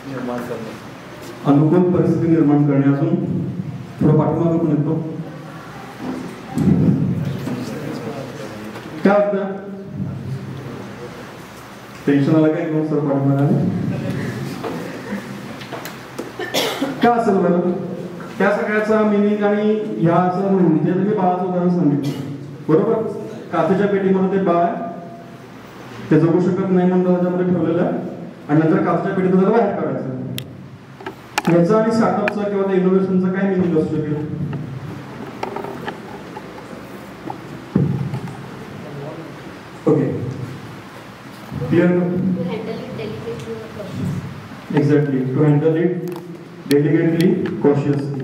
निर्माण करणे, अनुकूल परिस्थिती निर्माण करणे. अजून थोडं पाठीमागे पण येतो. काय वाटतं? टेन्शन आलं काय मग सर पाठीमागे? काय असेल बरं त्या सगळ्याचा मिनिंग आणि ह्याचं म्हणजे मी बाळाचं उदाहरण सांगितलं बरोबर. काचेच्या पेटीमध्ये ते बाळ आहे, ते जगू शकत नाही म्हणून त्याच्यामध्ये ठेवलेलं आहे आणि नंतर काचेच्या पेटीतून त्याला बाहेर काढायचं. याचा आणि स्टार्टअपचा किंवा त्या इनोव्हेशनचा काय मिनिंग असू शकेल? Okay clear? Exactly, to handle it delicately cautiously.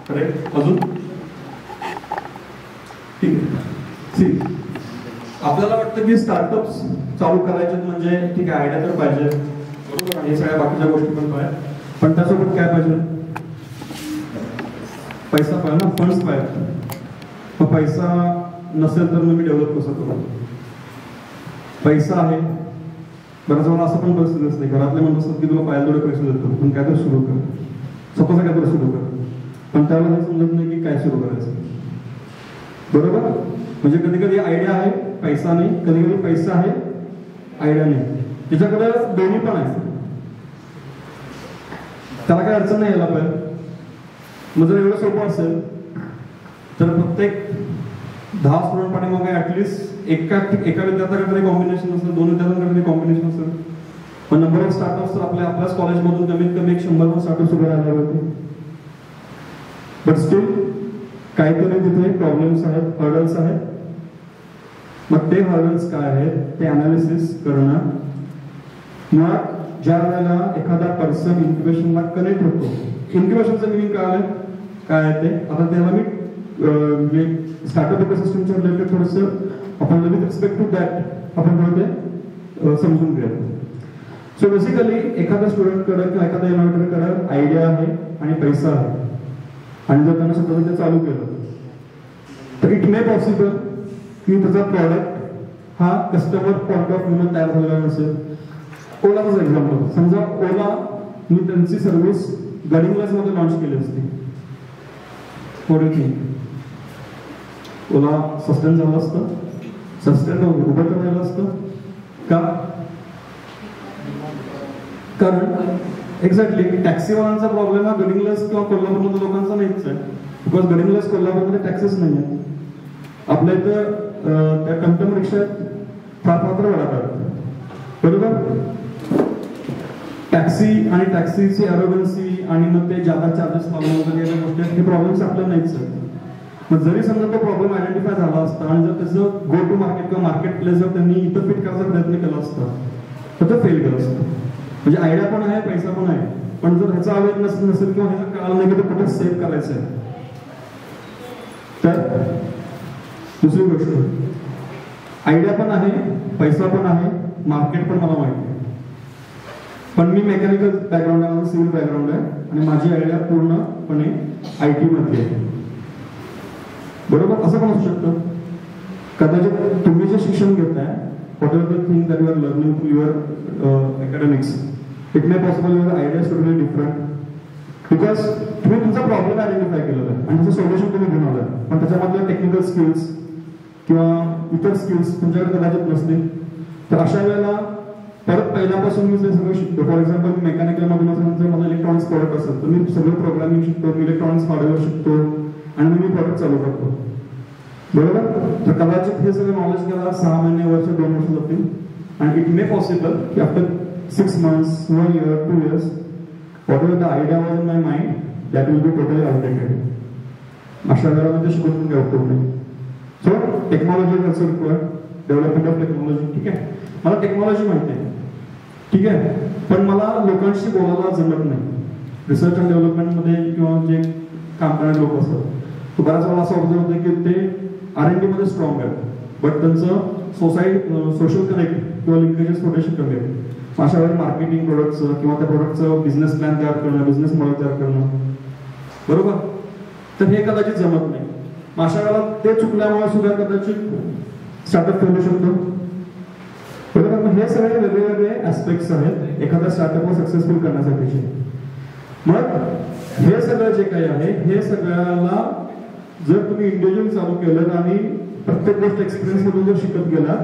Correct. अजून ठीक आहे. सी आपल्याला वाटतं की स्टार्टअप्स चालू करायचे म्हणजे ठीक आहे, आयडिया तर पाहिजे बरोबर, आणि सगळ्या बाकीच्या गोष्टी पण पाहिजे, पण त्यासोबत काय पाहिजे? पैसा पाहिजे ना, फंड्स पाहिजे. मग पैसा नसेल तर मी डेव्हलप कसं करू? पैसा आहे बऱ्याच वेळा असं पण परिस्थिती नसते, घरातले म्हणत असतात की तुला पाहिजे तेवढे पैसे देतो पण काय तर सुरू कर, स्वतःचं काय तर सुरू कर, पण त्यावेळेला हे समजत नाही की काय सुरू करायचं बरोबर. म्हणजे कधी कधी आयडिया आहे पैसा नाही, कधी कधी पैसा आहे आयडिया नाही, त्याच्याकडे दोन्ही पण आहे, त्याला काय अडचण नाही यायला पाहिजे. मग जर एवढं सोपं असेल तर प्रत्येक 10 स्टुडंट पाठीमागे ऍटलिस्ट एका विद्यार्थ्याकडे तरी कॉम्बिनेशन असेल, 2 विद्यार्थ्यांकडे तरी कॉम्बिनेशन असेल. पण नंबर ऑफ स्टार्टअप्स तर आपल्याच कॉलेजमधून कमीत कमी 100 स्टार्टअप्स उभे राहिले होते. बट स्टील काहीतरी तिथे प्रॉब्लेम्स आहेत, हर्डल्स आहेत. मग ते हर्डल्स काय आहेत ते अनालिसिस करणं. मुळात ज्या वेळेला एखादा पर्सन इन्क्युबेशनला कनेक्ट होतो, इन्क्युबेशनचं मिनिंग काय आहे, काय आहे ते आता त्याला मी स्टार्टअप इकोसिस्टमच्या रिलेटेड थोडंसं आपण विथ रिस्पेक्ट टू दॅट आपण थोडं ते समजून घेऊया. सो बेसिकली एखाद्या स्टुडंटकडे किंवा एखाद्या इनोव्हेटरकडे आयडिया आहे आणि पैसा आहे आणि जर त्यानं स्वतःचं ते चालू केलं तर इट मे पॉसिबल की त्याचा प्रॉडक्ट हा कस्टमर पॉइंट ऑफ व्ह्यू तयार झालेला नसेल. ओलाच एक्झाम्पल, समजा ओला मी त्यांची सर्व्हिस गडिंग्लास मध्ये लॉन्च केली असती, what you think? Ola sustain झालं असतं? सस्टेन उभं तर राहिलं असतं का? कारण एक्झॅक्टली टॅक्सीवाल्यांचा प्रॉब्लेम हा गडिंग्लास किंवा कोल्हापूरमध्ये लोकांचा नाहीच आहे, बिकॉज गडिंग्लास कोल्हापूरमध्ये टॅक्सेस नाही आहेत. आपल्या इथं त्या टमटम रिक्षात फार मात्र वेळा काढतात बरोबर. टॅक्सी आणि टॅक्सीची अरोगन्सी आणि मग ते जादा चार्जेस लावणं वगैरे या गोष्टी हे प्रॉब्लेम्स आपल्याला नाहीच आहेत. मग जरी समजा तो प्रॉब्लेम आयडेंटिफाय झाला असता आणि जर त्याचं गो टू मार्केट किंवा मार्केट प्लेस जर त्यांनी इथं फिट करायचा प्रयत्न केला असता तर ते फेल केलं असतं. म्हणजे आयडिया पण आहे, पैसा पण आहे, पण जर ह्याचा अवेअरनेस नसेल किंवा ह्याचं कळालं नाही की ते कुठे सेव्ह करायचं आहे. तर दुसरी गोष्ट, आयडिया पण आहे, पैसा पण आहे, मार्केट पण मला माहिती आहे, पण मी मेकॅनिकल बॅकग्राऊंड आहे, सिव्हिल बॅकग्राऊंड आहे आणि माझी आयडिया पूर्णपणे IT मध्ये आहे बरोबर. असं पण असू शकतं कदाचित तुम्ही जे शिक्षण घेताय whatever the thing that you are learning through your academics, it may possible your idea should be different because तुम्ही तुमचा प्रॉब्लेम आयडेंटिफाय केलेला आहे आणि त्याचं सोल्युशन तुम्ही घेऊन आलाय, पण त्याच्यामधल्या टेक्निकल स्किल्स किंवा इतर स्किल्स तुमच्याकडे कदाचित नसतील. तर अशा वेळेला परत पहिल्यापासून मी ते सगळं शिकतो. फॉर एक्झाम्पल मेकॅनिकल मधून असेल, माझं इलेक्ट्रॉनिक्स प्रोडक्ट असेल तर मी सगळं प्रोग्रामिंग शिकतो, मी इलेक्ट्रॉनिक्स हार्डवेअर शिकतो आणि मी प्रोडक्ट चालू करतो बरोबर. तर कदाचित हे सगळं नॉलेज घ्यायला 6 महिने, वर्ष, 2 वर्ष जातील आणि इट मे पॉसिबल की after 6 months, 1 year, 2 years, whatever the idea was in my mind, that will be totally outdated. अशा वेळेला ते शिकून काही उपयोग नाही. So technology is also required, development of technology. ठीक आहे, मला टेक्नॉलॉजी माहिती आहे ठीक आहे, पण मला लोकांशी बोलायला जमत नाही. रिसर्च अँड डेव्हलपमेंटमध्ये किंवा जे काम करणारे लोक असतात तो बऱ्याच वेळा असं ऑब्झर्व होतं की ते R&D मध्ये स्ट्रॉंग आहेत, बट त्यांचं सोशल कनेक्ट किंवा लिंकेजेस थोडेसे कमी आहेत. अशा वेळेला मार्केटिंग प्रोडक्टचं किंवा त्या प्रोडक्टचं बिझनेस प्लॅन तयार करणं, बिझनेस मॉडेल तयार करणं बरोबर, तर हे कदाचित जमत नाही. अशा वेळेला ते चुकल्यामुळे सुद्धा कदाचित स्टार्टअप करू शकतो बरोबर. पण हे सगळे वेगळे वेगळे ऍस्पेक्ट्स आहेत एखाद्या स्टार्टअपला सक्सेसफुल करण्यासाठीचे. मग हे सगळं जे काही आहे हे सगळ्याला जर तुम्ही इंडिव्हिज्युअल चालू केलं आणि प्रत्येक गोष्ट एक्सपिरियन्स मधून जर शिकत गेला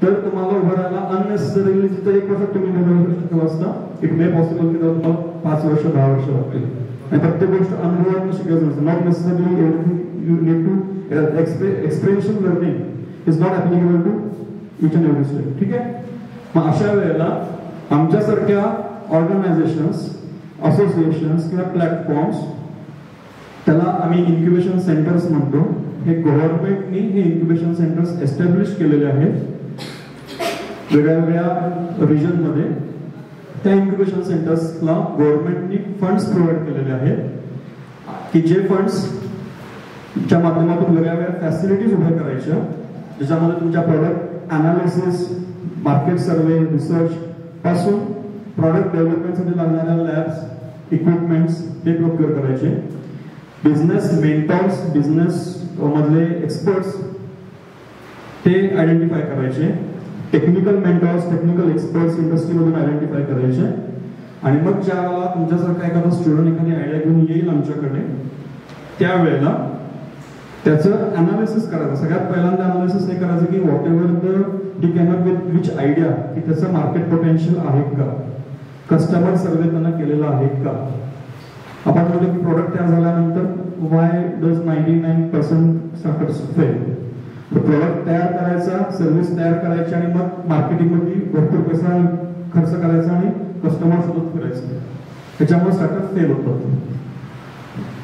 तर तुम्हाला उभं राहायला अननेसेसरीली जिथं 1 वर्षात तुम्ही निर्णय शकत असता इट मे पॉसिबल की तुम्हाला 5 वर्ष 10 वर्ष लागतील. आणि प्रत्येक गोष्ट अनुभवातून शिकायचं नसतं. Not necessarily everything you need to experiential learning is not applicable to each and every step. ठीक आहे. मग अशा वेळेला आमच्यासारख्या ऑर्गनायझेशन्स, असोसिएशन्स किंवा प्लॅटफॉर्म्स, त्याला आम्ही इन्क्युबेशन सेंटर्स म्हणतो. हे गव्हर्नमेंटनी हे इन्क्युबेशन सेंटर्स एस्टॅब्लिश केलेले आहेत वेगळ्या वेगळ्या रिजन मध्ये. त्या इन्क्युबेशन सेंटर्सला गव्हर्नमेंटनी फंड्स प्रोव्हाइड केलेले आहेत की जे फंड्स च्या माध्यमातून वेगळ्या वेगळ्या फॅसिलिटीज उभ्या करायच्या ज्याच्यामध्ये तुमच्या product analysis, market survey, research पासून प्रॉडक्ट डेव्हलपमेंटसाठी लागणाऱ्या लॅब्स, इक्विपमेंट्स ते प्रोक्युअर करायचे. बिझनेस मेंटॉर्स, बिझनेस मधले एक्सपर्ट्स ते आयडेंटिफाय करायचे. टेक्निकल मेंटॉर्स, टेक्निकल एक्सपर्ट्स इंडस्ट्रीमधून आयडेंटिफाय करायचे. आणि मग ज्यावेळेला तुमच्यासारखा एखादा स्टुडंट एखादी आयडिया घेऊन येईल आमच्याकडे त्यावेळेला त्याचं अनालिसिस करायचं. सगळ्यात पहिल्यांदा अनालिसिस हे करायचं की what ever the D can with which idea की त्याचं मार्केट पोटेन्शियल आहे का, कस्टमर सर्वे त्यांना केलेला आहे का. आपण म्हणतो की प्रोडक्ट तयार झाल्यानंतर Y does 99% startups fail. Product तयार करायचा, सर्व्हिस तयार करायची आणि मग मार्केटिंग मध्ये भरपूर पैसा खर्च करायचा आणि कस्टमर शोधत फिरायचं. त्याच्यामुळे स्टार्टअप फेल होतात.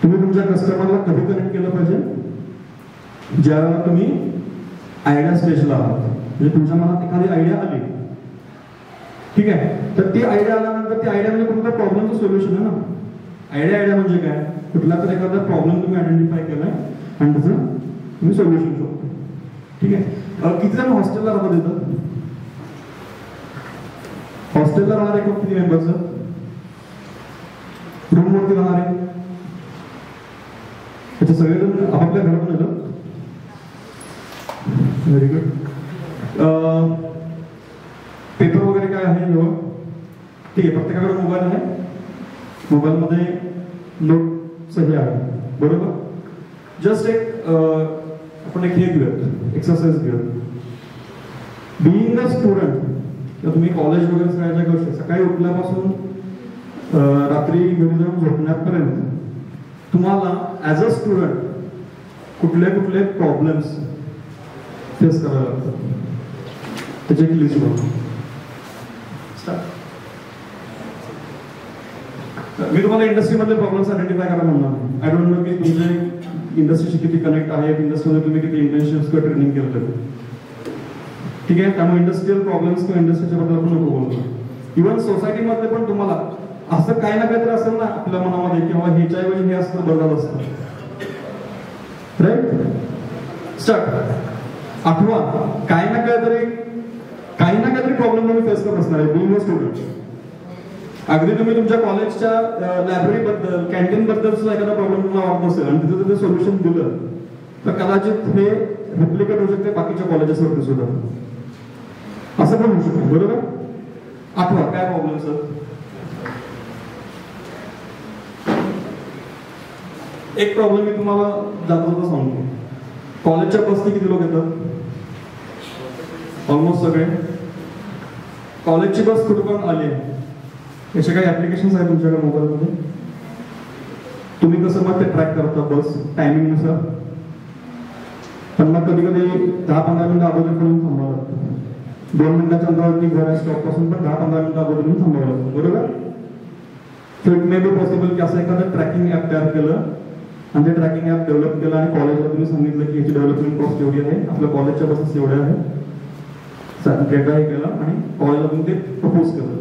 तुम्ही तुमच्या कस्टमरला कधी कनेक्ट केलं पाहिजे? ज्यावेळेला तुम्ही आयडिया स्टेजला आहात. म्हणजे तुमच्या मनात एखादी आयडिया आली, ठीक आहे, तर ती आयडिया आल्यानंतर ती आयडिया म्हणजे कोणत्या प्रॉब्लेमचं सोल्युशन आहे ना. आयडिया म्हणजे काय? कुठला तर एखादा प्रॉब्लेम तुम्ही आयडेंटिफाय केलाय आणि त्याचं तुम्ही सोल्युशन शोधतो. ठीक आहे. किती जण हॉस्टेलला राहतात येतात? हॉस्टेलला राहणारे किती मेंबर्स? रूम वरती राहणारे त्याचे सगळेजण आपापल्या घरातून येतात. Very good. पेपर वगैरे काय आहे जवळ? ठीक आहे. प्रत्येकाकडे मोबाईल आहे. मोबाईल मध्ये नोट सही आहे, बरोबर. जस्ट एक आपण एक हे घेऊयात, एक्सरसाइज घेऊयात. बिईंग अ स्टुडंट किंवा तुम्ही कॉलेज वगैरे सगळ्याच्या गोष्टी सकाळी उठल्यापासून रात्री घरी जाऊन झोपण्यापर्यंत तुम्हाला ऍज अ स्टुडंट कुठले कुठले प्रॉब्लेम्स फेस करावे लागतात त्याची एक लिस्ट बनवा. मी तुम्हाला इंडस्ट्रीमधले प्रॉब्लेम्स आयडेंटिफाय करायला म्हणणार नाही. आय डोंट नो की तुमचे इंडस्ट्रीशी किती कनेक्ट आहेत, इंडस्ट्रीमध्ये तुम्ही किती इंटर्नशिप्स किंवा ट्रेनिंग केलं. ठीक आहे. त्यामुळे इंडस्ट्रियल प्रॉब्लेम्स किंवा इंडस्ट्रीच्या बद्दल आपण नको बोलतो. इव्हन सोसायटीमध्ये पण तुम्हाला असं काही ना काहीतरी असेल ना आपल्या मनामध्ये किंवा ह्याच्याऐवजी हे असतं बदल असतं. राईट. स्टार्ट. आठवा, काही ना काहीतरी प्रॉब्लेम तुम्ही फेस करत असणार आहे बिईंग अ स्टुडंट. अगदी तुम्ही तुमच्या कॉलेजच्या लायब्ररी बद्दल, कॅन्टीन बद्दल सुद्धा एखादा प्रॉब्लेम तुम्हाला वाटत असेल आणि तिथे जर सोल्युशन दिलं तर कदाचित हे रिप्लिकेट होऊ शकते बाकीच्या कॉलेजेसवरती सुद्धा. असं पण होऊ शकतं, बरोबर. आठवा, काय प्रॉब्लेम सर? एक प्रॉब्लेम मी तुम्हाला जाता सांगतो. कॉलेजच्या बसने किती लोक येतात? ऑलमोस्ट सगळे. कॉलेजची बस कुठपर्यंत आली आहे? याचे काही ऍप्लिकेशन्स आहेत तुमच्याकडे मोबाईलमध्ये? तुम्ही कसं मग ते ट्रॅक करता बस टायमिंग नुसार? पण मग कधी कधी 10-15 मिनिटं अगोदर पण थांबावं लागतं. 2 मिनिटाच्या अंतरावरती घर स्टॉप पासून पण 10-15 मिनिटं अगोदर थांबावं लागतं, बरोबर. So it may be possible की असं एखादं ट्रॅकिंग ऍप तयार केलं आणि ते ट्रॅकिंग ऍप डेव्हलप केलं आणि कॉलेजला तुम्ही सांगितलं की याची डेव्हलपमेंट कॉस्ट एवढी आहे, आपल्या कॉलेजच्या बसेस एवढ्या आहेत, डेटा हे केला आणि कॉलेजला तुम्ही ते प्रपोज केलं.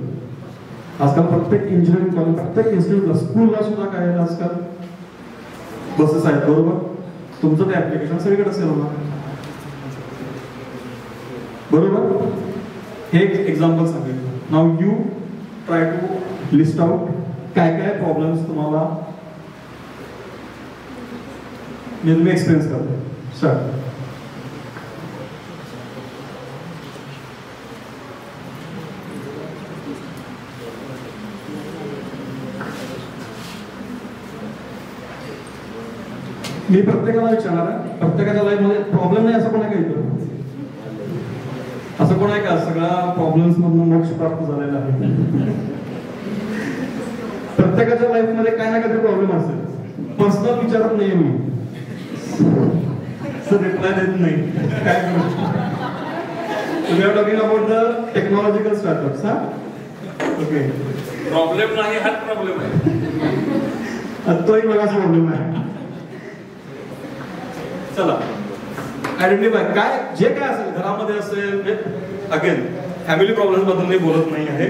आजकाल प्रत्येक इंजिनिअरिंग कॉलेज, प्रत्येक इन्स्टिट्यूटला, स्कूलला सुद्धा काय आहे आजकाल बसेस आहेत, बरोबर. तुमचं ते ऍप्लिकेशन सगळीकडे असेल ना, बरोबर. हे एक एक्झाम्पल सांगितलं. Now you try to list out काय काय प्रॉब्लेम्स तुम्हाला तुम्ही एक्सपिरियन्स करता. स्टार्ट. मी प्रत्येकाला विचारणार आहे, प्रत्येकाच्या लाईफमध्ये प्रॉब्लेम नाही असं कोण आहे का इथं? असं कोण आहे का सगळ्या प्रॉब्लेम्स मधून मोक्ष प्राप्त झालेला आहे? प्रत्येकाच्या लाईफमध्ये काय ना काहीतरी प्रॉब्लेम असेल. पर्सनल विचारत नाहीये मी, रिप्लाय देत नाही. काय करू? We are talking about the technological startups. हा ओके, प्रॉब्लेम नाही, हाच प्रॉब्लेम आहे. तोही मला प्रॉब्लेम आहे. चला, आयडेंटिफाय काय जे काय असेल घरामध्ये असेल, अगेन फॅमिली प्रॉब्लेम बद्दल मी बोलत नाही आहे.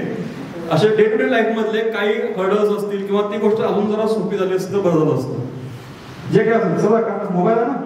असे डे टू डे लाईफ मधले काही हर्डल्स असतील किंवा ती गोष्ट अजून जरा सोपी झाली असतं बरं झालं असतं. जे काय असेल, चला का मोबाईल आहे ना,